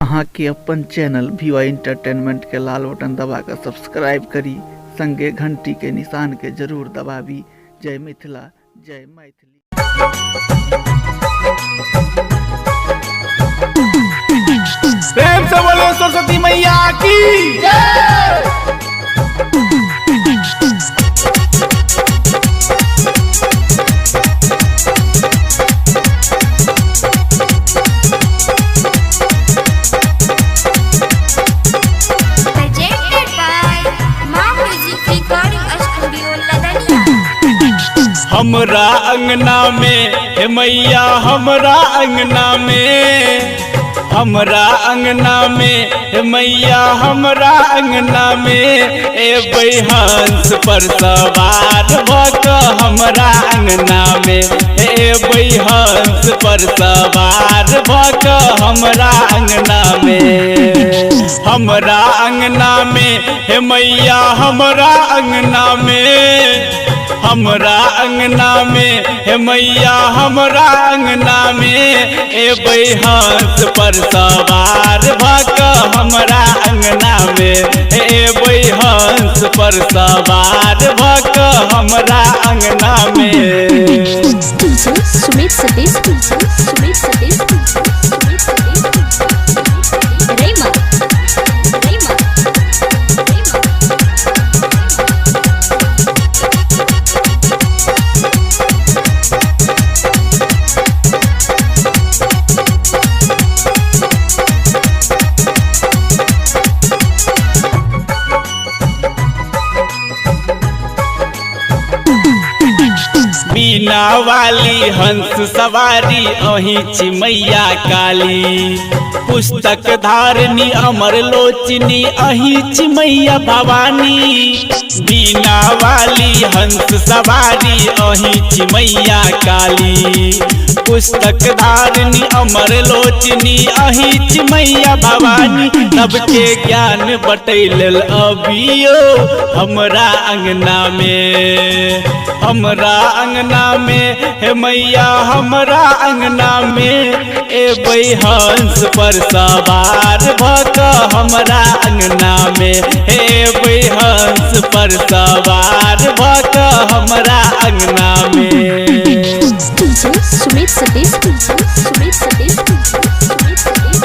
अहाँ के अपन चैनल VY एंटरटेनमेंट के लाल बटन दबा कर सब्सक्राइब करी, संगे घंटी के निशान के जरूर दबावी। जय मिथिला, जय मैथिली। प्रेम से बोलो सरस्वती मैया की जय। हमरा अंगना में हे मैया, हमरा अंगना में, हमरा अंगना में हे मैया, हमरा अंगना में एबै हंस पर सवार भक हमरा अंगना में, एबै हंस पर सवार भक हमरा अंगना में। हमरा अंगना में हे मैया, हमरा अंगना में, हमरा अंगना में हे मैया, हमरा अंगना में एबै हंस पर सवार भक हमरा अंगना में, एबै हंस पर सवार भक हमरा अंगना में। सुमित सतीश, सुमित सतीश, सुमित सतीश, रेमा, रेमा, बीना वाली हंस सवारी अही छी मैया काली, पुस्तक धारनी अमर लोचनी अही छी मैया भवानी। बीना वाली हंस सवारी अही छी मैया काली, पुस्तक धारनी अमर लोचनी अही छी मैया भवानी। सबके ज्ञान बतैल अबियो हमरा अंगना में, हमरा अंगना में हे मैया, हमरा अंगना में एबै हंस पर सवार भक हमरा अंगना में, एबै हंस पर सवार भक हमरा अंगना में। सुमित सतीश, सुमित सतीश, सुमित सतीश,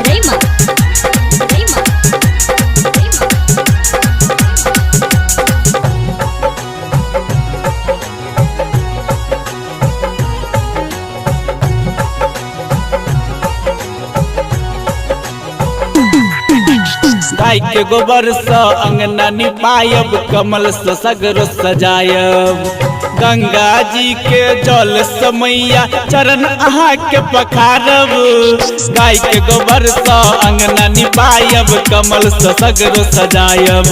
रेमा, रेमा, गाय के गोबर से अंगना निपायब, कमल से सगर सजायब, गंगा जी के जल से मैया चरण अहाँ के पखारब। गाय के गोबर से अंगना निपायब, कमल से सगर सजायब,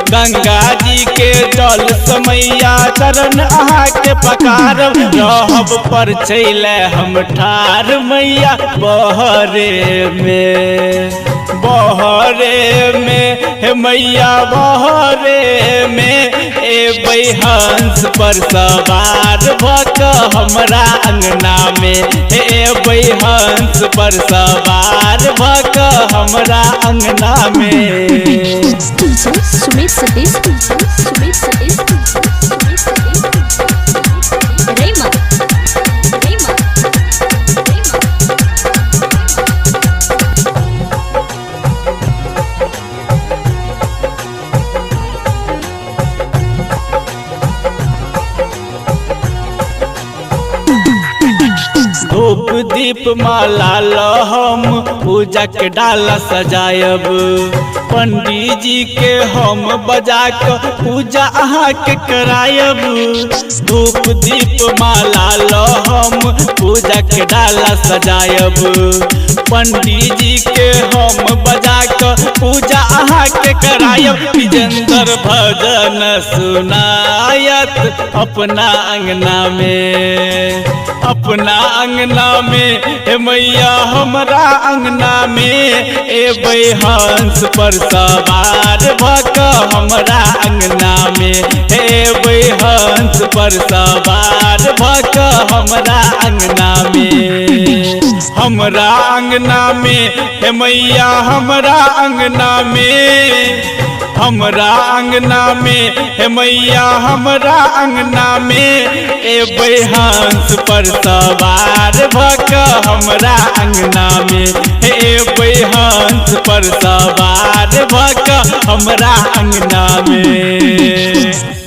गंगा जी के जल से मैया चरण अहाँ के पखारब। रहब पर चले हम ठार मैया बहरे में, बहरे में हे मैया, बहरे में एबै हंस पर सवार भक हमरा अंगना में, एबै हंस पर सवार भक हमरा अंगना में। सुमित सतीश, सुमित सतीश, सुमित सतीश, रेमा, रेमा, धूप दीप माला लहम पूजा के डाला सजायब, पंडित जी के हम बजा के पूजा अहाँ के करायब। धूप दीप माला लहम पूजा के डाला सजायब, पंडित जी के हम बजा के पूजा अहाँ के करायब। विजेंद्र भजन सुनायत अपना अंगना में, अपना अंगना में हे मैया, हमरा अंगना में एबै हंस पर सवार भक हमरा अंगना में, एबै हंस पर सवार भक हमरा अंगना में। हमरा अंगना में हे मैया हमरा अंगना में, हमरा अंगना में हे मैया हमरा अंगना में एबै हंस पर सवार भक हमरा अंगना में, हे एबै हंस पर सवार भक हमरा अंगना में।